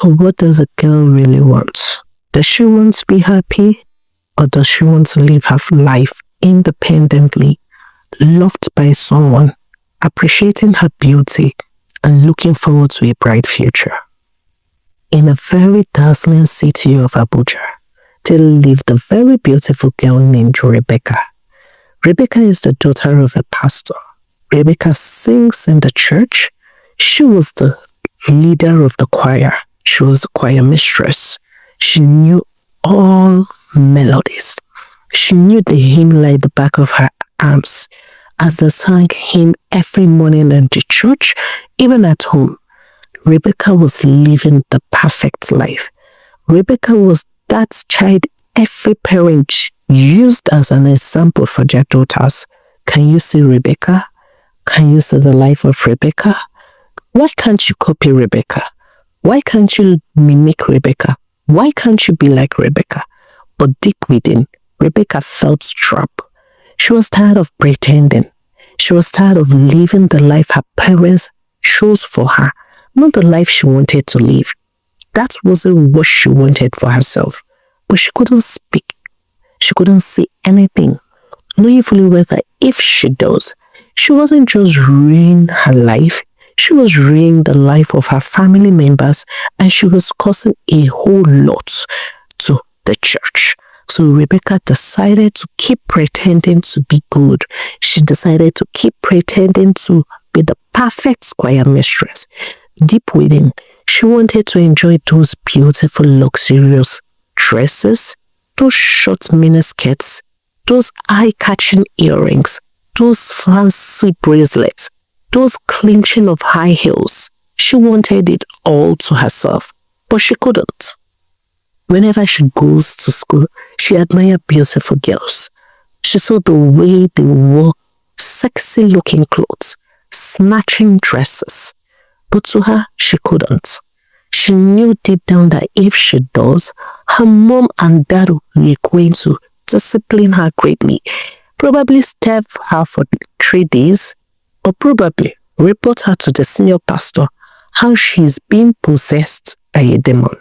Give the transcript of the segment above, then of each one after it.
So what does a girl really want? Does she want to be happy? Or does she want to live her life independently, loved by someone, appreciating her beauty, and looking forward to a bright future? In a very dazzling city of Abuja, there lived a very beautiful girl named Rebecca. Rebecca is the daughter of a pastor. Rebecca sings in the church. She was the leader of the choir. She was the choir mistress. She knew all melodies. She knew the hymn like the back of her arms. As they sang hymn every morning in the church, even at home, Rebecca was living the perfect life. Rebecca was that child every parent used as an example for their daughters. Can you see Rebecca? Can you see the life of Rebecca? Why can't you copy Rebecca? Why can't you mimic Rebecca? Why can't you be like Rebecca? But deep within, Rebecca felt trapped. She was tired of pretending. She was tired of living the life her parents chose for her, not the life she wanted to live. That wasn't what she wanted for herself. But she couldn't speak. She couldn't say anything, knowing fully well that if she does, she wasn't just ruining her life, she was ruining the life of her family members, and she was causing a whole lot to the church. So Rebecca decided to keep pretending to be good. She decided to keep pretending to be the perfect choir mistress. Deep within, she wanted to enjoy those beautiful, luxurious dresses, those short miniskirts, those eye-catching earrings, those fancy bracelets, those clinching of high heels. She wanted it all to herself, but she couldn't. Whenever she goes to school, she admired beautiful girls. She saw the way they wore sexy-looking clothes, snatching dresses. But to her, she couldn't. She knew deep down that if she does, her mom and dad were going to discipline her greatly, probably starve her for 3 days, or probably report her to the senior pastor how she is being possessed by a demon.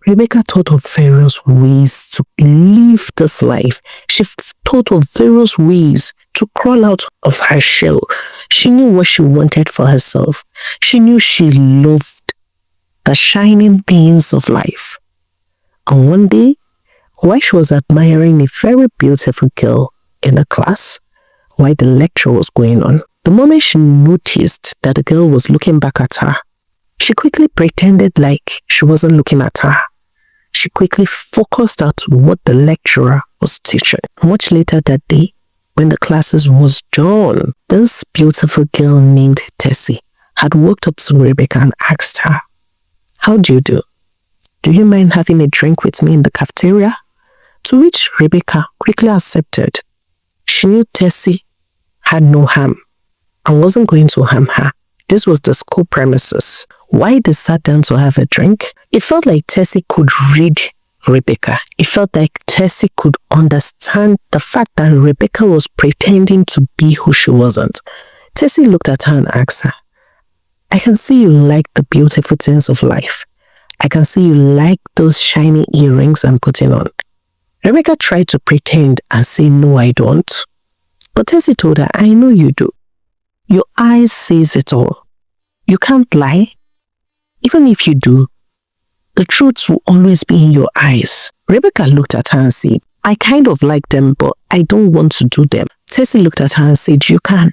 Rebecca thought of various ways to live this life. She thought of various ways to crawl out of her shell. She knew what she wanted for herself. She knew she loved the shining beings of life. And one day, while she was admiring a very beautiful girl in the class, while the lecture was going on, the moment she noticed that the girl was looking back at her, she quickly pretended like she wasn't looking at her. She quickly focused on what the lecturer was teaching. Much later that day, when the classes was done, this beautiful girl named Tessie had walked up to Rebecca and asked her, "How do you do? Do you mind having a drink with me in the cafeteria?" To which Rebecca quickly accepted. She knew Tessie had no harm and wasn't going to harm her. This was the school premises. Why they sat down to have a drink? It felt like Tessie could read Rebecca. It felt like Tessie could understand the fact that Rebecca was pretending to be who she wasn't. Tessie looked at her and asked her, "I can see you like the beautiful things of life. I can see you like those shiny earrings I'm putting on." Rebecca tried to pretend and say, "No, I don't." But Tessie told her, "I know you do. Your eyes sees it all. You can't lie. Even if you do, the truth will always be in your eyes." Rebecca looked at her and said, "I kind of like them, but I don't want to do them." Tessie looked at her and said, "You can.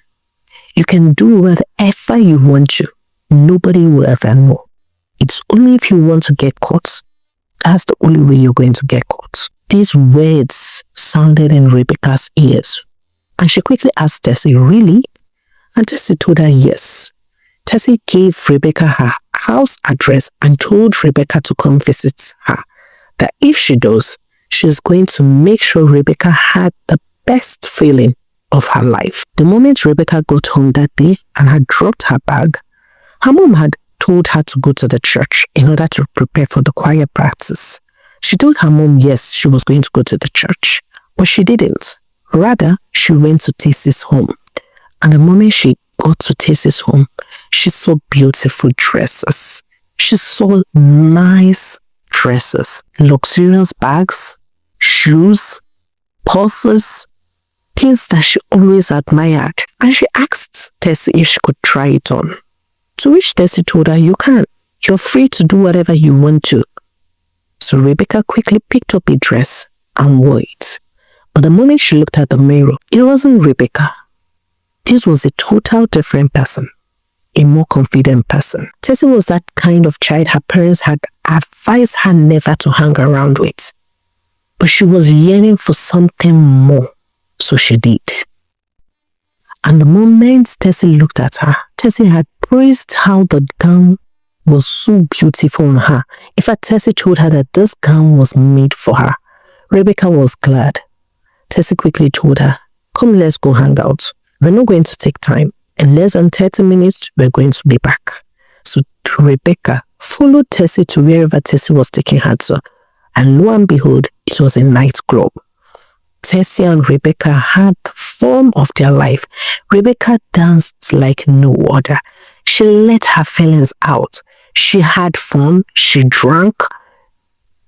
You can do whatever you want to. Nobody will ever know. It's only if you want to get caught. That's the only way you're going to get caught." These words sounded in Rebecca's ears. And she quickly asked Tessie, "Really?" And Tessie told her yes. Tessie gave Rebecca her house address and told Rebecca to come visit her. That if she does, she's going to make sure Rebecca had the best feeling of her life. The moment Rebecca got home that day and had dropped her bag, her mom had told her to go to the church in order to prepare for the choir practice. She told her mom yes, she was going to go to the church, but she didn't. Rather, she went to Tessie's home. And the moment she got to Tessie's home, she saw beautiful dresses, She saw nice dresses, luxurious bags, shoes, purses, things that she always admired. And she asked Tessie if she could try it on. To which Tessie told her, you can. You're free to do whatever you want to. So Rebecca quickly picked up a dress and wore it. But the moment she looked at the mirror, it wasn't Rebecca. This was a total different person. A more confident person. Tessie was that kind of child her parents had advised her never to hang around with. But she was yearning for something more. So she did. And the moment Tessie looked at her, Tessie had praised how the gown was so beautiful on her. In fact, Tessie told her that this gown was made for her. Rebecca was glad. Tessie quickly told her, come, let's go hang out. We're not going to take time. In less than 30 minutes, we're going to be back. So Rebecca followed Tessie to wherever Tessie was taking her to. And lo and behold, it was a nightclub. Tessie and Rebecca had the fun of their life. Rebecca danced like no other. She let her feelings out. She had fun. She drank.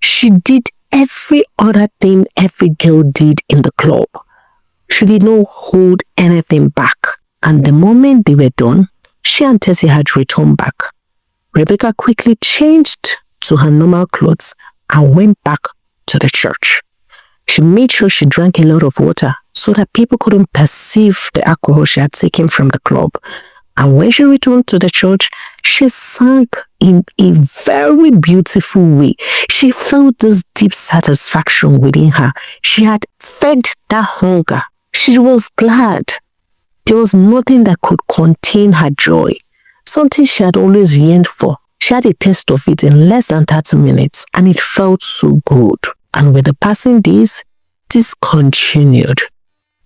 She did every other thing every girl did in the club. She did not hold anything back. And the moment they were done, she and Tessie had returned back. Rebecca quickly changed to her normal clothes and went back to the church. She made sure she drank a lot of water so that people couldn't perceive the alcohol she had taken from the club. And when she returned to the church, she sang in a very beautiful way. She felt this deep satisfaction within her. She had fed that hunger. She was glad. There was nothing that could contain her joy. Something she had always yearned for. She had a taste of it in less than 30 minutes and it felt so good. And with the passing days, this continued.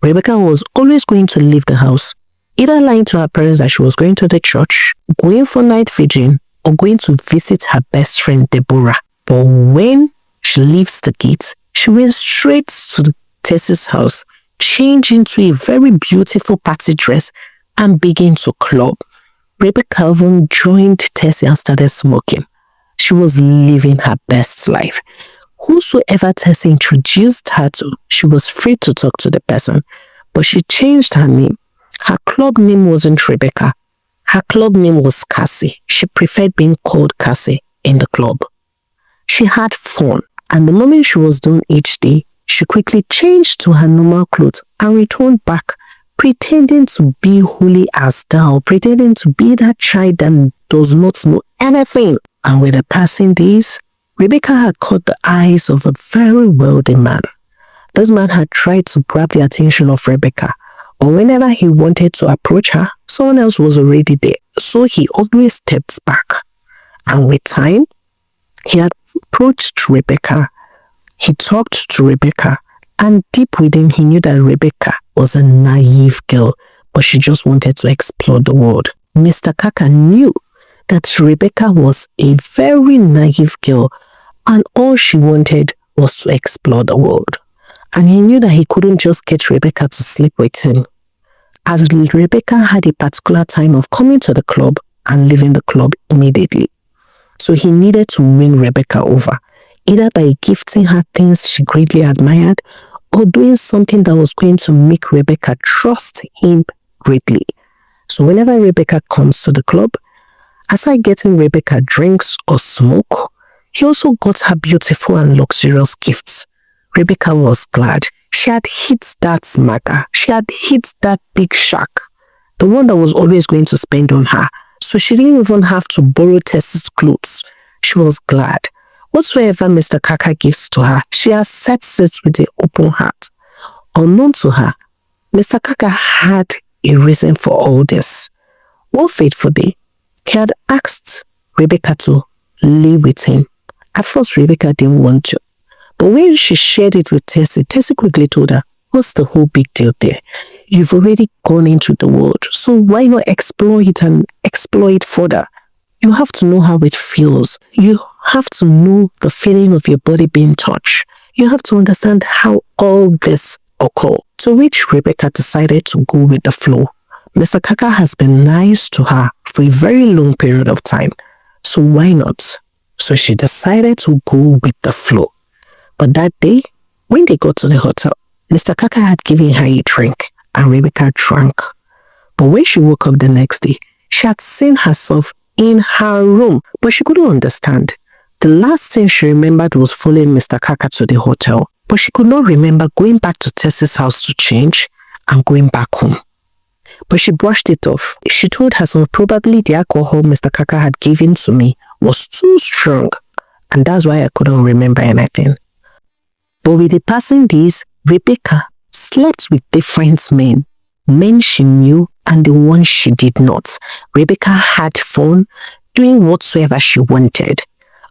Rebecca was always going to leave the house, either lying to her parents that she was going to the church, going for night vigil, or going to visit her best friend Deborah. But when she leaves the gate, she went straight to Tessie's house, changed into a very beautiful party dress, and began to club. Rebecca even joined Tessie and started smoking. She was living her best life. Whosoever Tessie introduced her to, she was free to talk to the person, but she changed her name. Her club name wasn't Rebecca. Her club name was Cassie. She preferred being called Cassie in the club. She had fun, and the moment she was done each day, she quickly changed to her normal clothes and returned back, pretending to be holy as thou, pretending to be that child that does not know anything. And with the passing days, Rebecca had caught the eyes of a very wealthy man. This man had tried to grab the attention of Rebecca, but whenever he wanted to approach her, someone else was already there, so he always stepped back. And with time, he had approached Rebecca. He talked to Rebecca, and deep within he knew that Rebecca was a naive girl, but she just wanted to explore the world. Mr. Kaka knew that Rebecca was a very naive girl, and all she wanted was to explore the world. And he knew that he couldn't just get Rebecca to sleep with him, as Rebecca had a particular time of coming to the club and leaving the club immediately. So he needed to win Rebecca over, either by gifting her things she greatly admired or doing something that was going to make Rebecca trust him greatly. So whenever Rebecca comes to the club, aside getting Rebecca drinks or smoke, he also got her beautiful and luxurious gifts. Rebecca was glad. She had hit that smacker. She had hit that big shark, the one that was always going to spend on her. So she didn't even have to borrow Tessie's clothes. She was glad. Whatsoever Mr. Kaka gives to her, she accepts it with an open heart. Unknown to her, Mr. Kaka had a reason for all this. One fateful day, he had asked Rebecca to lay with him. At first, Rebecca didn't want to. But when she shared it with Tessie, Tessie quickly told her, what's the whole big deal there? You've already gone into the world, so why not explore it and explore it further? You have to know how it feels. You have to know the feeling of your body being touched. You have to understand how all this occurs. To which Rebecca decided to go with the flow. Mr. Kaka has been nice to her for a very long period of time. So why not? So she decided to go with the flow. But that day, when they got to the hotel, Mr. Kaka had given her a drink and Rebecca drank. But when she woke up the next day, she had seen herself in her room, but she couldn't understand. The last thing she remembered was following Mr. Kaka to the hotel, but she could not remember going back to Tessie's house to change and going back home. But she brushed it off. She told herself probably the alcohol Mr. Kaka had given to me was too strong, and that's why I couldn't remember anything. But with the passing days, Rebecca slept with different men she knew and the ones she did not. Rebecca had fun doing whatsoever she wanted.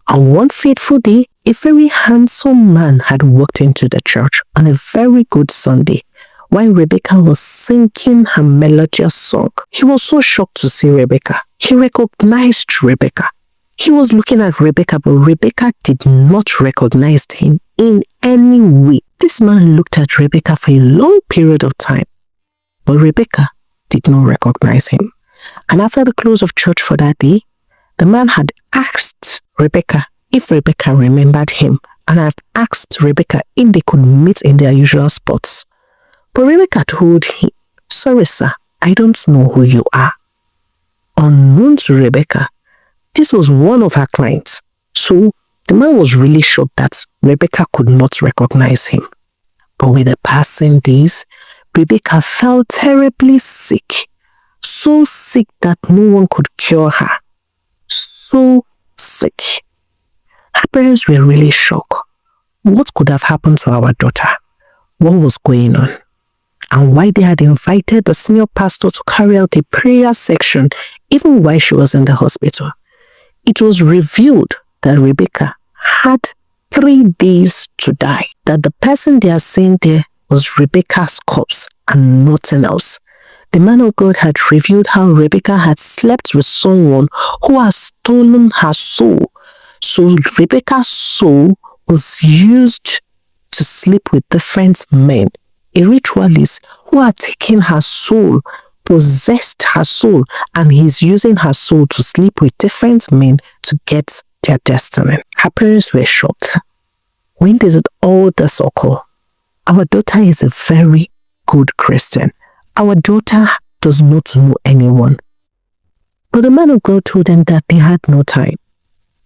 On one fateful day, a very handsome man had walked into the church on a very good Sunday while Rebecca was singing her melodious song. He was so shocked to see Rebecca. He recognized Rebecca. He was looking at Rebecca, but Rebecca did not recognize him in any way. This man looked at Rebecca for a long period of time, but Rebecca did not recognize him. And after the close of church for that day, the man had asked Rebecca if Rebecca remembered him, and had asked Rebecca if they could meet in their usual spots. But Rebecca told him, "Sorry sir, I don't know who you are." Unknown to Rebecca, this was one of her clients, so the man was really shocked that Rebecca could not recognize him. But with the passing days, Rebecca fell terribly sick, so sick that no one could cure her. So sick. Her parents were really shocked. What could have happened to our daughter? What was going on? And why they had invited the senior pastor to carry out a prayer section even while she was in the hospital. It was revealed that Rebecca had 3 days to die. That the person they are seeing there was Rebecca's corpse and nothing else. The man of God had revealed how Rebecca had slept with someone who had stolen her soul. So Rebecca's soul was used to sleep with different men. A ritualist who had taken her soul, possessed her soul, and he's using her soul to sleep with different men to get their destiny. Her parents were shocked. When did it all this occur? Our daughter is a very good Christian. Our daughter does not know anyone. But the man of God told them that they had no time,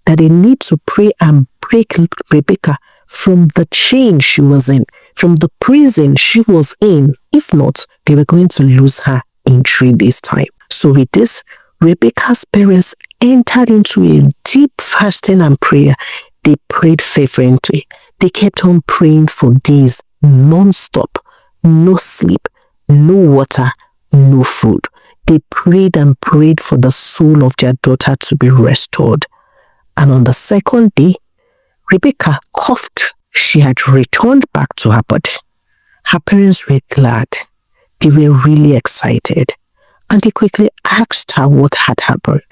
that they need to pray and break Rebecca from the chain she was in, from the prison she was in. If not, they were going to lose her in 3 days' time. So with this, Rebecca's parents entered into a deep fasting and prayer. They prayed fervently. They kept on praying for days, non-stop, no sleep, no water, no food. They prayed and prayed for the soul of their daughter to be restored. And on the second day, Rebecca coughed. She had returned back to her body. Her parents were glad. They were really excited. And they quickly asked her what had happened.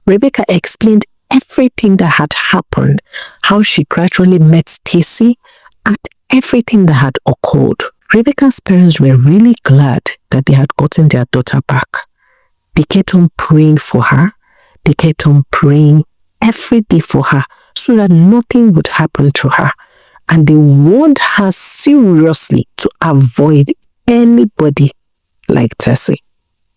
Rebecca explained everything that had happened, how she gradually met Tessie, and everything that had occurred. Rebecca's parents were really glad that they had gotten their daughter back. They kept on praying for her. They kept on praying every day for her so that nothing would happen to her. And they warned her seriously to avoid anybody like Tessie.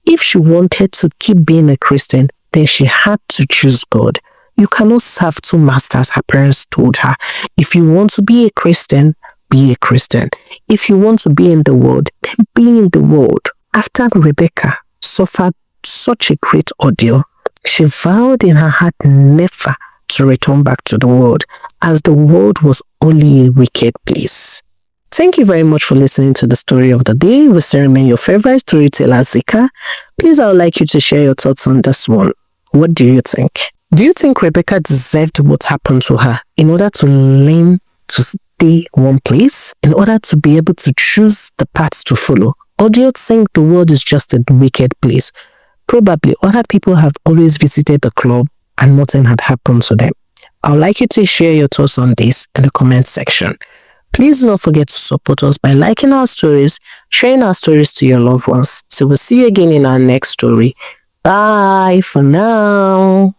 If she wanted to keep being a Christian, then she had to choose God. You cannot serve 2 masters, her parents told her. If you want to be a Christian, be a Christian. If you want to be in the world, then be in the world. After Rebecca suffered such a great ordeal, she vowed in her heart never to return back to the world, as the world was only a wicked place. Thank you very much for listening to the story of the day. We still remain your favorite storyteller, Zika. Please, I would like you to share your thoughts on this one. What do you think? Do you think Rebecca deserved what happened to her in order to learn to stay one place, in order to be able to choose the path to follow? Or do you think the world is just a wicked place? Probably other people have always visited the club and nothing had happened to them. I would like you to share your thoughts on this in the comment section. Please do not forget to support us by liking our stories, sharing our stories to your loved ones. So we'll see you again in our next story. Bye for now.